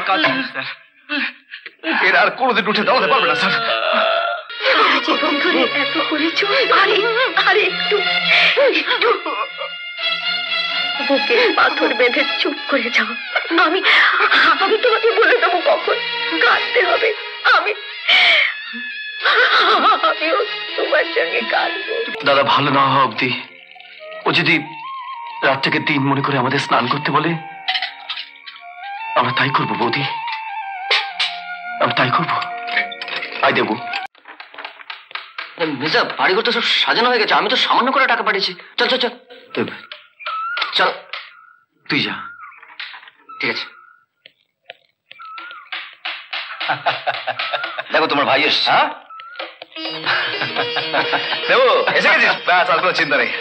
কাজ স্যার, এর আর কোনোদিন উঠে দাঁড়াতে পারবে না স্যার। জীবন ধরে এত করেছ, আরে একটু বুকে পাথর বেঁধে চুপ করে যাও। আমি তোমাকে বলে দেবো কখন কাঁদতে হবে। আমিও তোমার সঙ্গে কাঁদবো। দাদা ভালো না হওয়া অব্দি ও যদি রাতটাকে দিন মনে করে আমাদের স্নান করতে বলে, আমরা তাই করবো বৌদি, আমরা তাই করবো। আই দেবো। মির্জা, বাড়িঘর তো সব সাজানো হয়ে গেছে, আমি তো সামান্য করে টাকা পাঠিয়েছি। চল চল চল চল, তুই যা। ঠিক আছে। দেখো তোমার ভাই এসছে। হ্যাঁ দেবো, এসে গেছিস? ব্যাস, আর কোনো চিন্তা নেই।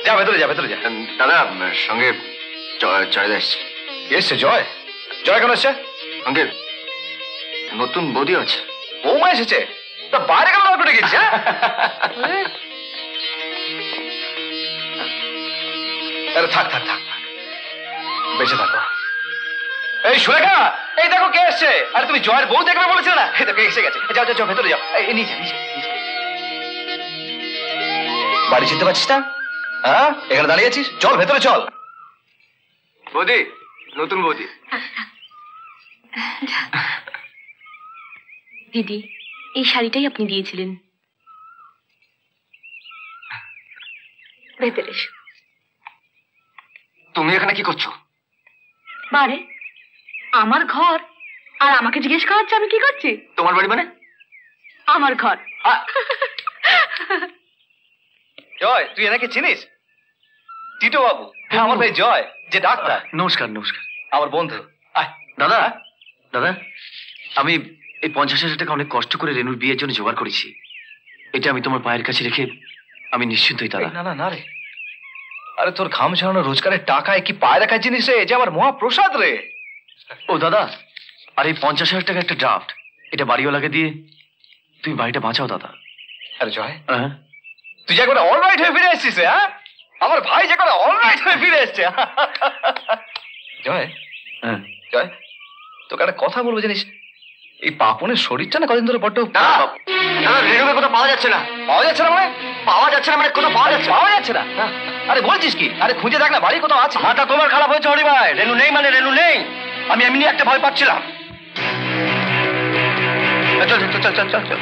যা ভেতরে যা, ভেতরে যা। দাদা সঙ্গে জয়দা এসছে। এসছে জয়? জয় কেন এসছে? সঙ্গে নতুন বৌদি আছে। বৌমা এসেছে? তা বাইরে কেন করে গেছিস? আরে থাক থাক থাক, বেঁচে থাকো। এই সুলেখা, এই দেখো কে এসছে। আরে তুমি জয়ের বউ দেখবে বলেছিলে না? এই দেখো এসে গেছে। যাও যাও যাও, ভেতরে যাও। এই নিচে নিচে। বাড়ি যেতে পারছিস না? হ্যাঁ, এখানে দাঁড়িয়ে আছিস? চল ভেতরে চল। বৌদি, নতুন বৌদি। দিদি, এই শাড়িটাই আপনি দিয়েছিলেন। ভেতরে এসো। তুমি এখানে কি করছো? বারে, আমার ঘর আর আমাকে জিজ্ঞেস করাচ্ছে আমি কি করছি? তোমার বাড়ি মানে? আমার ঘর। জয়, তুই এনাকে চিনিস? টিটো বাবু। হ্যাঁ, আমার ভাই জয়, যে ডাক্তার। নমস্কার নমস্কার। আমার বন্ধু। দাদা দাদা, আমি এই 50,000 টাকা অনেক কষ্ট করে রেনুর বিয়ের জন্য জোগাড় করেছি। এটা আমি তোমার পায়ের কাছে রেখে আমি নিশ্চিন্ত হই দাদা। না না না রে, আরে তোর ঘাম ঝরানো রোজগারের টাকায় কি পায়ে রাখার জিনিস রে? যে আমার মহাপ্রসাদ রে। ও দাদা, আর এই 50,000 টাকা একটা ড্রাফট, এটা বাড়িওয়ালাকে দিয়ে তুমি বাড়িটা বাঁচাও দাদা। আরে জয়, হ্যাঁ, তুই যে করে অলরাইট হয়ে ফিরে এসছিস। হ্যাঁ, আমার ভাই যে করে অলরাইট হয়ে ফিরে এসছে। জয়, হ্যাঁ জয়, তোকে একটা কথা বলবো জানিস, এই পাপনের শরীরটা না কদিন ধরে বড্ড। রেনুকে কোথাও পাওয়া যাচ্ছে না। পাওয়া যাচ্ছে না মানে? পাওয়া যাচ্ছে না মানে কোথাও পাওয়া যাচ্ছে পাওয়া যাচ্ছে না? আরে বলছিস কি? আরে খুঁজে দেখ না, বাড়ি কোথাও আছে। মাথা তোমার খারাপ হয়েছে হরি ভাই। রেনু নেই মানে রেনু নেই। আমি এমনি একটা ভয় পাচ্ছিলাম। চল চল চল চল চল।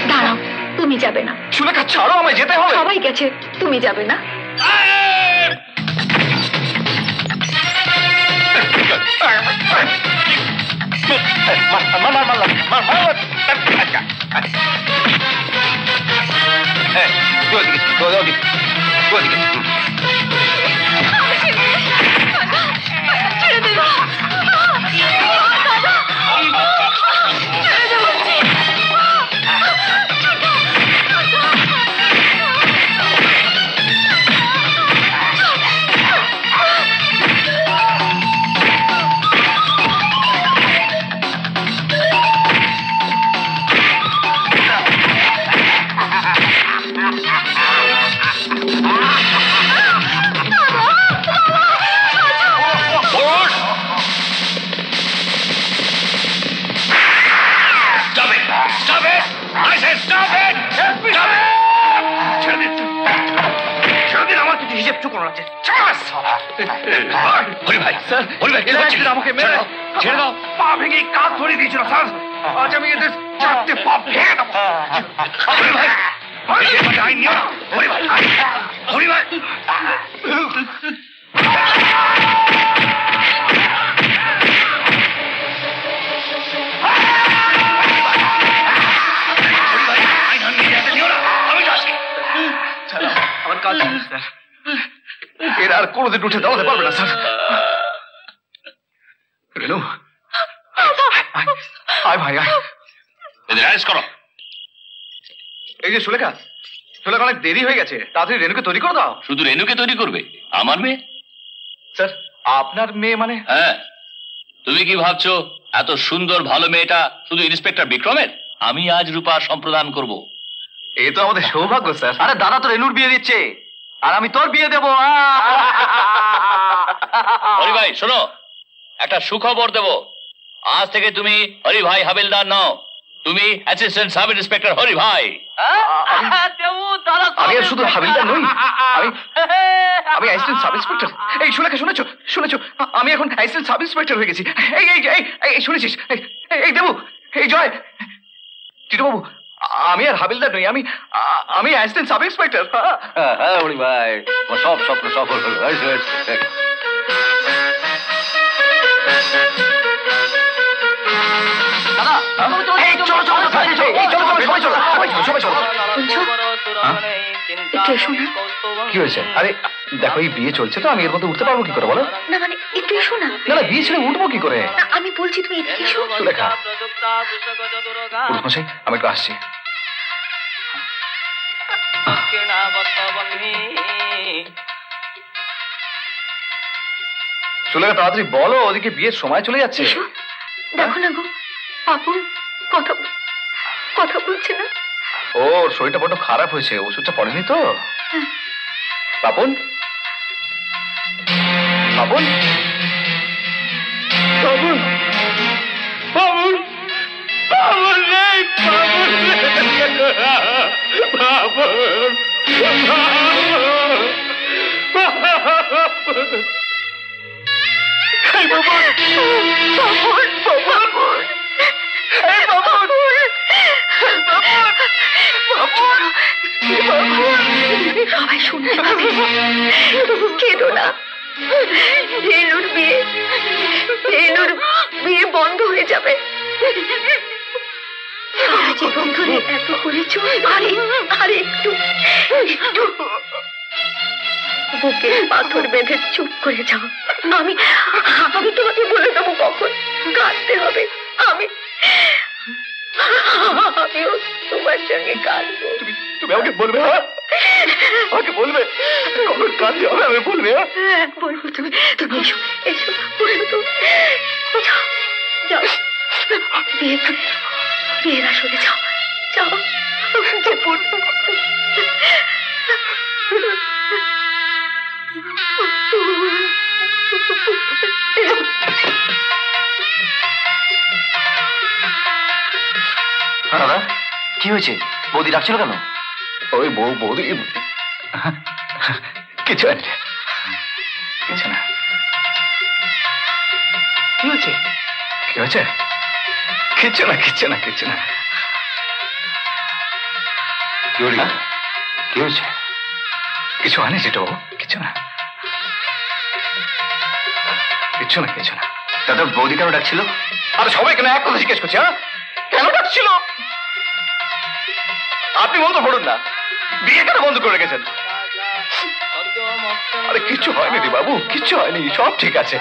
দাঁড়াও, তুমি যাবে না। সুলেখা ছাড়ো, আমায় যেতে হবে। সবাই গেছে, তুমি যাবে না? আমাকে মেরে ছেড়ে দাও। পা ভেঙে কাজ ধরে দিয়েছিল স্যার। আজ আমি এদের 4টে পা ভেঙে দেবো। ভাই আইন নিও না। হরি ভাই, আমার কাজ স্যার, এর আর কোনোদিন উঠে দাঁড়াতে পারবে না স্যার। রেনু, আয় ভাই আয়, এদের অ্যারেস্ট করো। এই যে সুলেখা, সুলেখা অনেক দেরি হয়ে গেছে, তাড়াতাড়ি রেনুকে তৈরি করে দাও। শুধু রেনুকে তৈরি করবে? আমার মেয়ে? স্যার, আপনার মেয়ে মানে? হ্যাঁ, তুমি কি ভাবছো এত সুন্দর ভালো মেয়েটা শুধু ইন্সপেক্টর বিক্রমের? আমি আজ রূপা সম্প্রদান করব। এই তো আমাদের সৌভাগ্য স্যার। আরে দাদা তো রেনুর বিয়ে দিচ্ছে আর আমি তোর বিয়ে দেবো। হরি ভাই শোনো, একটা সুখবর দেব। আজ থেকে তুমি হরি ভাই হাবিলদার নও, তুমি অ্যাসিস্ট্যান্ট সাব ইন্সপেক্টর হরি ভাই। আমি আর শুধু হাবিলদার নই, আমি অ্যাসিস্ট্যান্ট সাব ইন্সপেক্টর। এই শুনেছো? আমি এখন অ্যাসিস্ট্যান্ট সাব ইন্সপেক্টর হয়ে গেছি। এই শুনেছিস? এই দেবু, এই জয়, টিটুবাবু, আমি আর হাবিলদার নই, আমি অ্যাসিস্ট্যান্ট সাব ইন্সপেক্টর। হ্যাঁ হরি ভাই, সব স্বপ্ন সফল হলো। একটু এসো না। কি হয়েছে? আরে দেখো, এই বিয়ে চলছে তো, আমি এর মধ্যে উঠতে পারবো কি করে বলো? না মানে একটু এসো না। না না, বিয়ে ছেড়ে উঠবো কি করে? না, আমি বলছি তুমি এদিকে এসো। সুলেখা, পুরুষ মশাই, আমি একটু আসছি। সুলেখা, তাড়াতাড়ি বলো, ওদিকে বিয়ের সময় চলে যাচ্ছে। এসো, দেখো না গো, পাপন কথা বলছে না। ওর শরীরটা বড্ড খারাপ হয়েছে, ওষুধটা পড়েনি তো। পাপন, পাপন, পাপন, পাপন, পাপন নেই, পাপন নেই, পাপন, এই পাপন, পাপন, পাপন, এই পাপন, সবাই শুনতে পাবে। কেঁদো না, রেনুর বিয়ে বন্ধ হয়ে যাবে। সারা জীবন ধরে এত করেছো, আর একটু বুকে পাথর বেঁধে চুপ করে যাও। আমি তোমাকে বলে দেবো কখন কাঁদতে হবে। আমিও তোমার সঙ্গে কাঁদবো। তুমি আমাকে বলবে? আমাকে বলবে কখন কাঁদতে হবে? আমি বলবে? বলবো। তুমি এসো বলবো তো। যাও, বিয়ের আসরে যাও, যে পড়বো। দাদা, কি হয়েছে? বৌদি ডাকছিল কেন? ওই বৌদি কিছু না। কি হয়েছে? কিচ্ছু না। কি হয়েছে? কিছু হয়নি যেটা বাবু, কিছু না। দাদা, বৌদি কেন ডাকছিল? আরে সবাই কেন এক কথা জিজ্ঞেস করছে? কেন ডাকছিল? আপনি বলতে পড়ুন না, বিয়ে কেন বন্ধ করে রেখেছেন? আরে কিচ্ছু হয়নি রে বাবু, কিচ্ছু হয়নি, সব ঠিক আছে।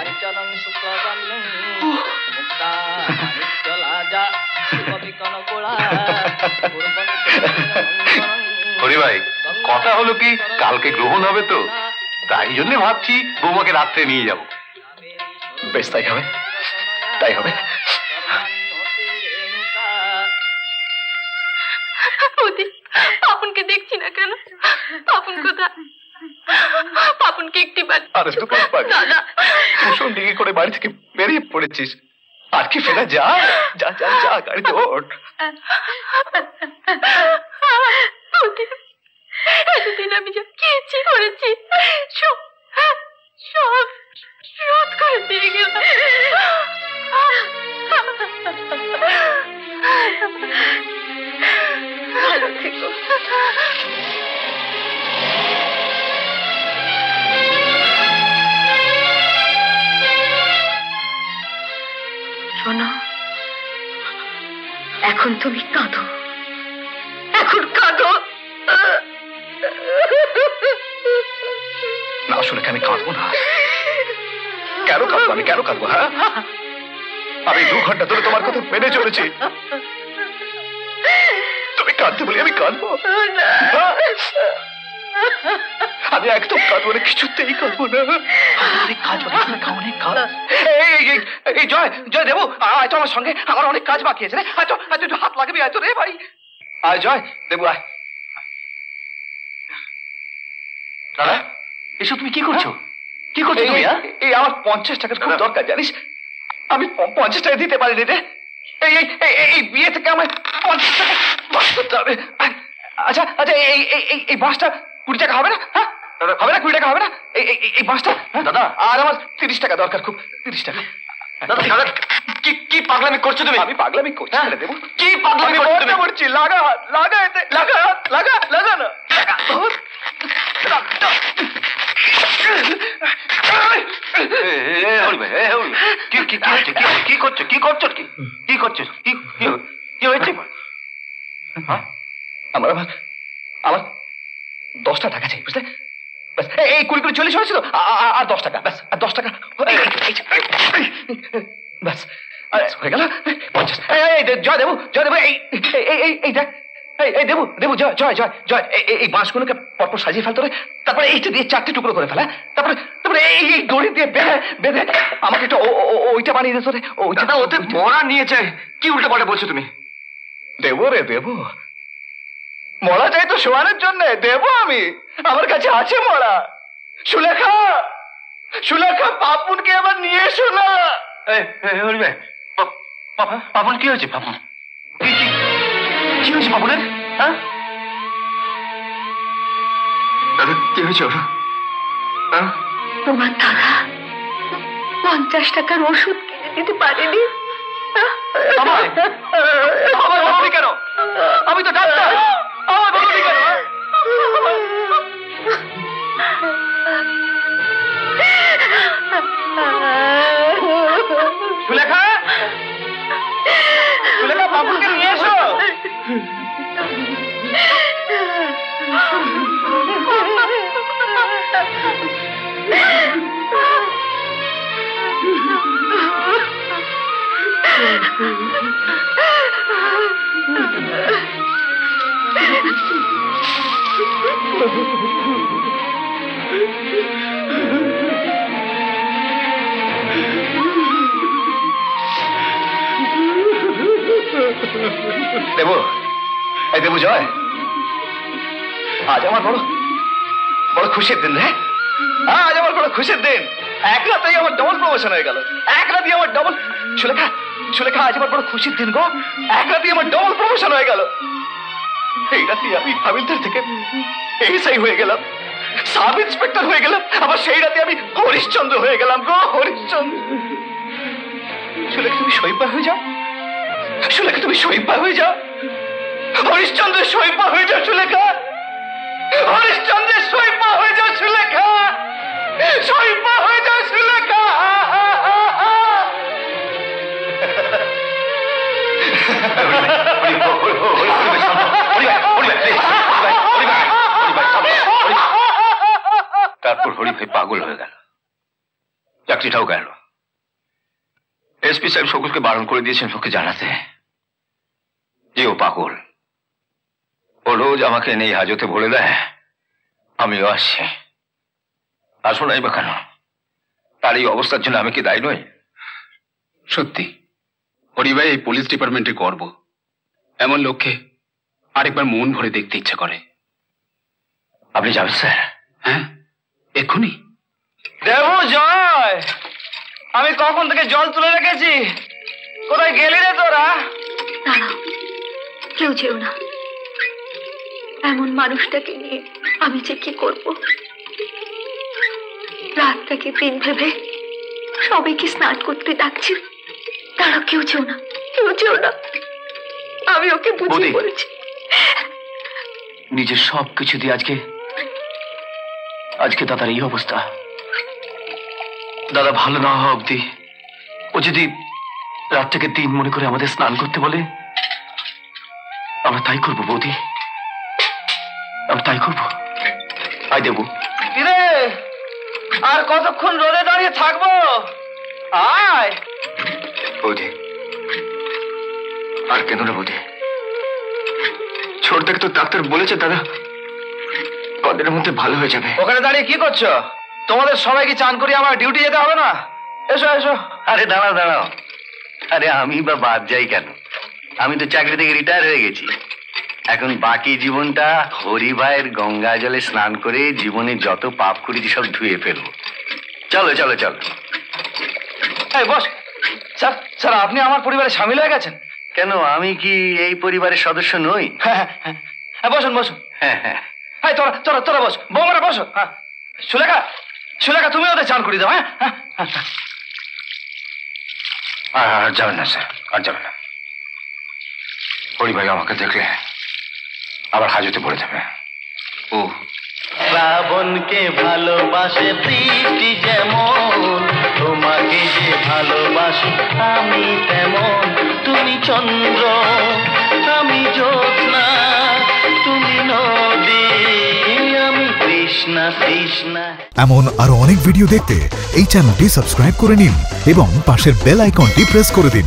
হরি ভাই, কথা হলো কি, কালকে গ্রহণ হবে তো, তাই জন্য ভাবছি বৌমাকে রাত্রে নিয়ে যাব। বেশ, তাই হবে। পাপনকে দেখছি না কেন? পাপন কোথা? পাপনকে একটি আরে তো দাদা, কুসুম ডিঙি করে বাড়ি থেকে বেরিয়ে পড়েছিস, আর কি ফেরা? যা, গাড়িতে ওঠ। এতদিন আমি যা খেয়েছি করেছি সব রোধ করে দিয়ে গেল। ভালো থেকো। শোনো, এখন তুমি কাঁদো, না আসলে আমি কাঁদবো না। কেন কাঁদবো? হ্যাঁ, আমি 2 ঘন্টা ধরে তোমার কথা মেনে চলেছি, তুমি কাঁদতে বলি আমি কাঁদবো? আমি একদম কাঁদবো না, কিছুতেই কাঁদবো না। অনেক কাজ বাকি, অনেক কাজ। এই জয় দেবু, আয় তো আমার সঙ্গে, আমার অনেক কাজ বাকি আছে রে। আয় তো হাত লাগবি, আয় তো রে ভাই। আয় জয় দেবু, আয়। দাদা, এসব তুমি কি করছো? তুমি? এই আমার 50 টাকার খুব দরকার, জানিস? আমি 50 টাকা দিতে পারিনি রে। এই বিয়ে থেকে আমার 50 টাকা বাস করতে হবে। আচ্ছা আচ্ছা এই বাসটা 20 টাকা হবে না? হ্যাঁ হবে না? 20 টাকা হবে না এই বাসটা? দাদা আর আমার 30 টাকা দরকার, খুব 30 টাকা। দাদা দাদা কি পাগলামি করছো তুমি? আমি পাগলামি করছি না দেবো। কি পাগলামি করছি? লাগা হাত, লাগা এতে, লাগা হাত, লাগা লাগা না। কি করছো? কি হয়েছে? আমার 10টা টাকা চাই, বুঝলে? ব্যাস এই 20 40 হয়েছিল, আর 10 টাকা, ব্যাস আর 10 টাকা ব্যাস হয়ে গেল 50। জয় দেবু এই দেখ, এই দেবু জয় এই বাঁশগুলোকে পরপর সাজিয়ে ফেলতে হবে, তারপরে এইটা দিয়ে 4টে টুকরো করে ফেলা, তারপরে এই দড়ি দিয়ে বেঁধে আমাকে একটা ওইটা বানিয়ে দিতে রে। ওইটা ওতে মরা নিয়েছে। কি উল্টো পাল্টা বলছো তুমি? দেবো রে দেবো, মরা চাই তো শোয়ানোর জন্য, দেবো আমি। আমার কাছে আছে মরা। সুলেখা পাপুনকে আবার নিয়ে এসো না। পাপুন কি হয়েছে? পাপুন কি হয়েছে পাপুনের? হ্যাঁ দাদা কি হয়েছে ওরা? তোমার দাদা 50 টাকার ওষুধ কিনে দিতে পারেনি। আমার বলবি কেন? আমি তো ডাক্তার, আমার বলবি কেন? সুলেখা বাবুকে নিয়ে এসো। দেবু জয়, আজ আমার বড় খুশির দিন রে। আজ আমার বড় খুশির দিন। এক রাতেই আমার ডবল প্রমোশন হয়ে গেল। এক রাতেই আমার ডবল। সুলেখা আজ আমার বড় খুশির দিন গো। এক রাতেই আমার ডবল প্রমোশন হয়ে গেল। এই রাতেই আমি হাবিলদার থেকে এসআই হয়ে গেলাম, সাব ইন্সপেক্টর হয়ে গেলাম, আবার সেই রাতে আমি হরিশ্চন্দ্র হয়ে গেলাম গো, হরিশ্চন্দ্র। সুলেখা তুমি শৈবা হয়ে যাও, সুলেখা তুমি শৈবা হয়ে যাও, হরিশ্চন্দ্রের শৈবা হয়ে যাও সুলেখা, হরিশ্চন্দ্রের শৈবা হয়ে যাও সুলেখা, শৈবা হয়ে যাও সুলেখা। তারপর হরি ভাই পাগল হয়ে গেল, চাকরিটাও গেল। এসপি সাহেব সকলকে বারণ করে দিয়েছেন ওকে জানাতে যে ও পাগল। ও রোজ আমাকে নেই হাজতে বলে দেয় আমিও আসছি। আসো নাই বা কেন? তার এই অবস্থার জন্য আমি কি দায়ী নই? সত্যি হরিভাই এই পুলিশ ডিপার্টমেন্টে গর্ব। এমন লোককে আরেকবার মন ভরে দেখতে ইচ্ছা করে। আপনি যাবেন স্যার? হ্যাঁ, এক্ষুনি। দেবু জয়, আমি কখন থেকে জল তুলে রেখেছি, কোথায় গেলি রে তোরা? দাঁড়াও, কেউ যেও না। এমন মানুষটাকে নিয়ে আমি যে কি করব। রাত থেকে দিন ভেবে সবাইকে স্নান করতে ডাকছি। দাঁড়াও, কেউ যেও না, কেউ যেও না। আমি ওকে বুঝিয়ে বলেছি। নিজের সব কিছু দিয়ে আজকে দাদার এই অবস্থা। দাদা ভালো না হওয়া অব্দি ও যদি রাত থেকে দিন মনে করে আমাদের স্নান করতে বলে, আমরা তাই করবো বৌদি, আমরা তাই করবো। আয় দেবু। কিরে, আর কতক্ষণ রোদে দাঁড়িয়ে থাকবো? আয় বৌদি, আর কেন রে বৌদি? ছোট থেকে তো ডাক্তার বলেছে দাদা কদিনের মধ্যে ভালো হয়ে যাবে। ওখানে দাঁড়িয়ে কি করছো? তোমাদের সবাইকে চান করিয়ে আমার ডিউটি যেতে হবে না? এসো এসো। আরে দাঁড়াও, আরে আমি বা বাদ যাই কেন? আমি তো চাকরি থেকে রিটায়ার হয়ে গেছি। এখন বাকি জীবনটা হরি ভাইয়ের গঙ্গা জলে স্নান করে জীবনে যত পাপ করেছি সব ধুয়ে ফেলবো। চলো চলো চলো। এই বস স্যার স্যার আপনি আমার পরিবারে সামিল হয়ে গেছেন? কেন, আমি কি এই পরিবারের সদস্য নই? হ্যাঁ বসুন বসুন। হ্যাঁ হ্যাঁ হ্যাঁ তোরা তোরা বস, বৌমারা বসো। হ্যাঁ সুলেখা, সুলেখা তুমি ওদের চান করে দাও। হ্যাঁ আর যাবেন না স্যার, আর যাবেন না। হরি ভাই আমাকে দেখলে আবার হাজতে পড়ে যাবে। ও শ্রাবণকে ভালোবাসে বৃষ্টি যেমন, তোমাকে যে ভালোবাসি আমি তেমন। তুমি চন্দ্র, আমি জ্যোৎস্না, তুমি নদী, আমি তৃষ্ণা তৃষ্ণা। এমন আরো অনেক ভিডিও দেখতে এই চ্যানেলটি সাবস্ক্রাইব করে নিন এবং পাশের বেল আইকনটি প্রেস করে দিন।